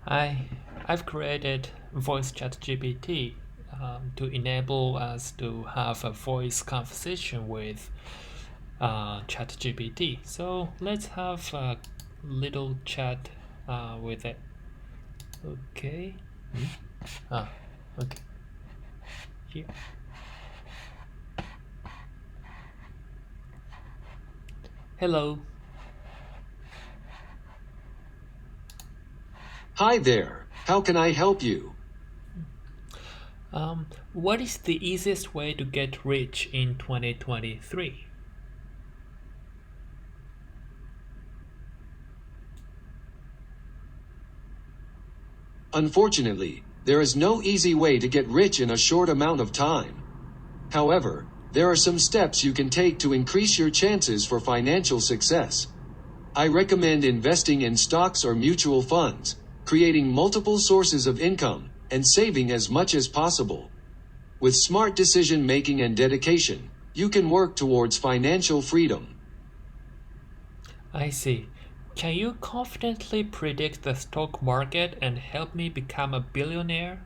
I've created Voice Chat GPT to enable us to have a voice conversation with Chat GPT. So let's have a little chat with it. Okay. Ah, okay. Here. Hello. Hi there. How can I help you? What is the easiest way to get rich in 2023? Unfortunately, there is no easy way to get rich in a short amount of time. However, there are some steps you can take to increase your chances for financial success. I recommend investing in stocks or mutual funds, creating multiple sources of income, and saving as much as possible. With smart decision making and dedication, you can work towards financial freedom. I see. Can you confidently predict the stock market and help me become a billionaire?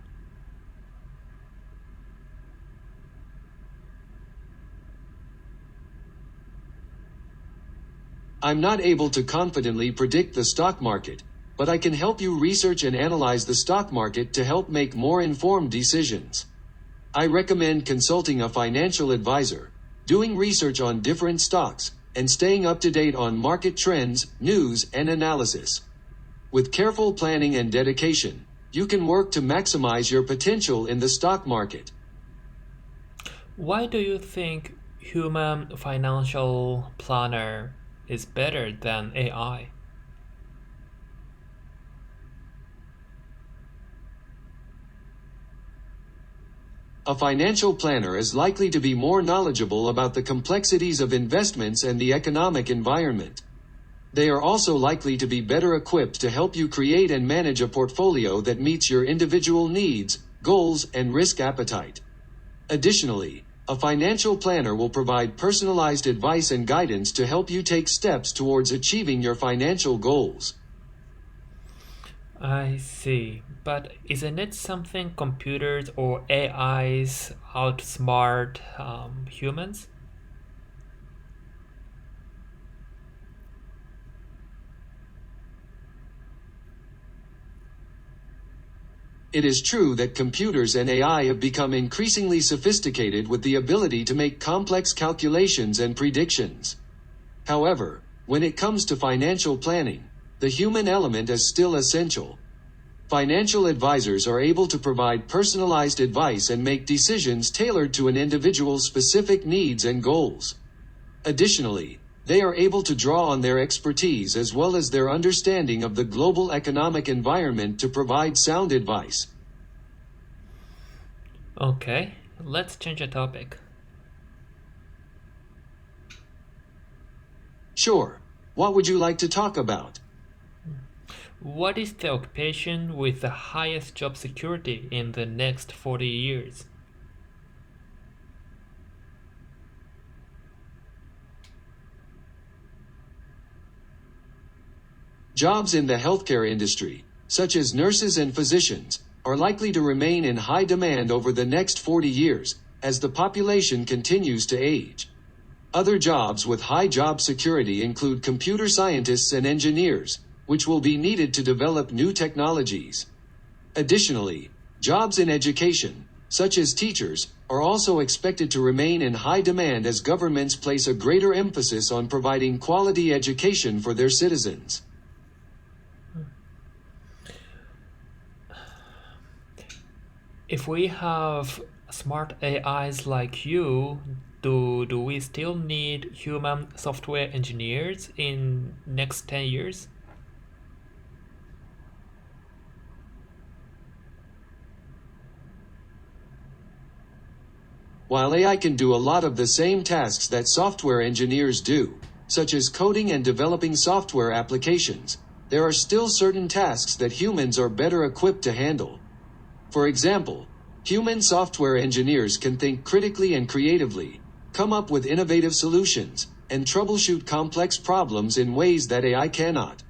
I'm not able to confidently predict the stock market, but I can help you research and analyze the stock market to help make more informed decisions. I recommend consulting a financial advisor, doing research on different stocks, and staying up to date on market trends, news, and analysis. With careful planning and dedication, you can work to maximize your potential in the stock market. Why do you think human financial planner is better than AI? A financial planner is likely to be more knowledgeable about the complexities of investments and the economic environment. They are also likely to be better equipped to help you create and manage a portfolio that meets your individual needs, goals, and risk appetite. Additionally, a financial planner will provide personalized advice and guidance to help you take steps towards achieving your financial goals. I see. But isn't it something computers or AIs outsmart humans? It is true that computers and AI have become increasingly sophisticated with the ability to make complex calculations and predictions. However, when it comes to financial planning, the human element is still essential. Financial advisors are able to provide personalized advice and make decisions tailored to an individual's specific needs and goals. Additionally, they are able to draw on their expertise as well as their understanding of the global economic environment to provide sound advice. Okay, let's change the topic. Sure. What would you like to talk about? What is the occupation with the highest job security in the next 40 years? Jobs in the healthcare industry, such as nurses and physicians, are likely to remain in high demand over the next 40 years, as the population continues to age. Other jobs with high job security include computer scientists and engineers, which will be needed to develop new technologies. Additionally, jobs in education, such as teachers, are also expected to remain in high demand as governments place a greater emphasis on providing quality education for their citizens. If we have smart AIs like you, do we still need human software engineers in next 10 years? While AI can do a lot of the same tasks that software engineers do, such as coding and developing software applications, there are still certain tasks that humans are better equipped to handle. For example, human software engineers can think critically and creatively, come up with innovative solutions, and troubleshoot complex problems in ways that AI cannot.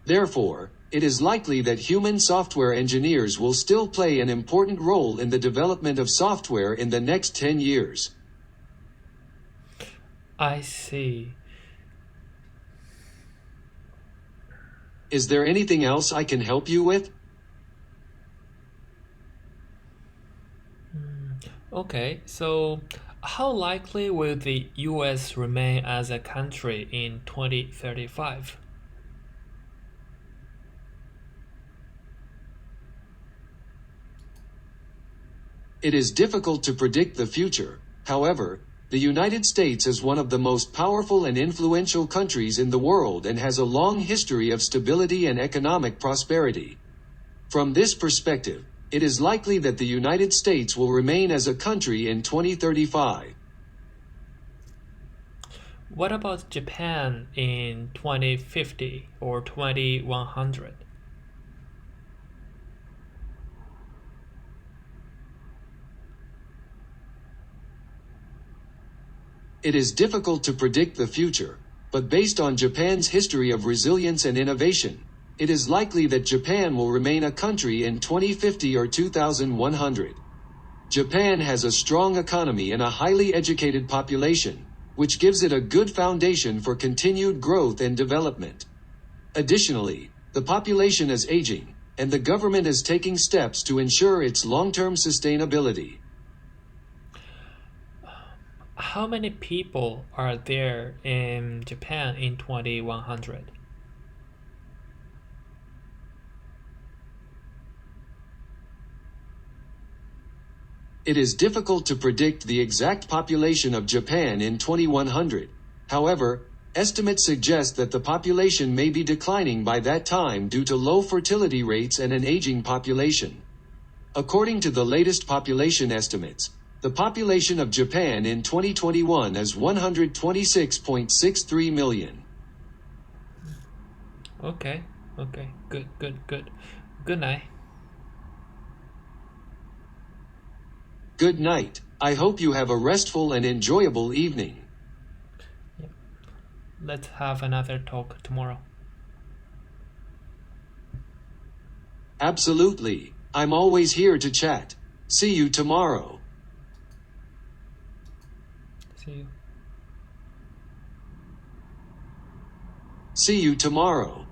Therefore, it is likely that human software engineers will still play an important role in the development of software in the next 10 years. I see. Is there anything else I can help you with? Okay, so how likely will the US remain as a country in 2035? It is difficult to predict the future. However, the United States is one of the most powerful and influential countries in the world and has a long history of stability and economic prosperity. From this perspective, it is likely that the United States will remain as a country in 2035. What about Japan in 2050 or 2100? It is difficult to predict the future, but based on Japan's history of resilience and innovation, it is likely that Japan will remain a country in 2050 or 2100. Japan has a strong economy and a highly educated population, which gives it a good foundation for continued growth and development. Additionally, the population is aging, and the government is taking steps to ensure its long-term sustainability. How many people are there in Japan in 2100? It is difficult to predict the exact population of Japan in 2100. However, estimates suggest that the population may be declining by that time due to low fertility rates and an aging population. According to the latest population estimates, the population of Japan in 2021 is 126.63 million. Okay, good, good. Good night. Good night. I hope you have a restful and enjoyable evening. Let's have another talk tomorrow. Absolutely. I'm always here to chat. See you tomorrow. See you. See you tomorrow.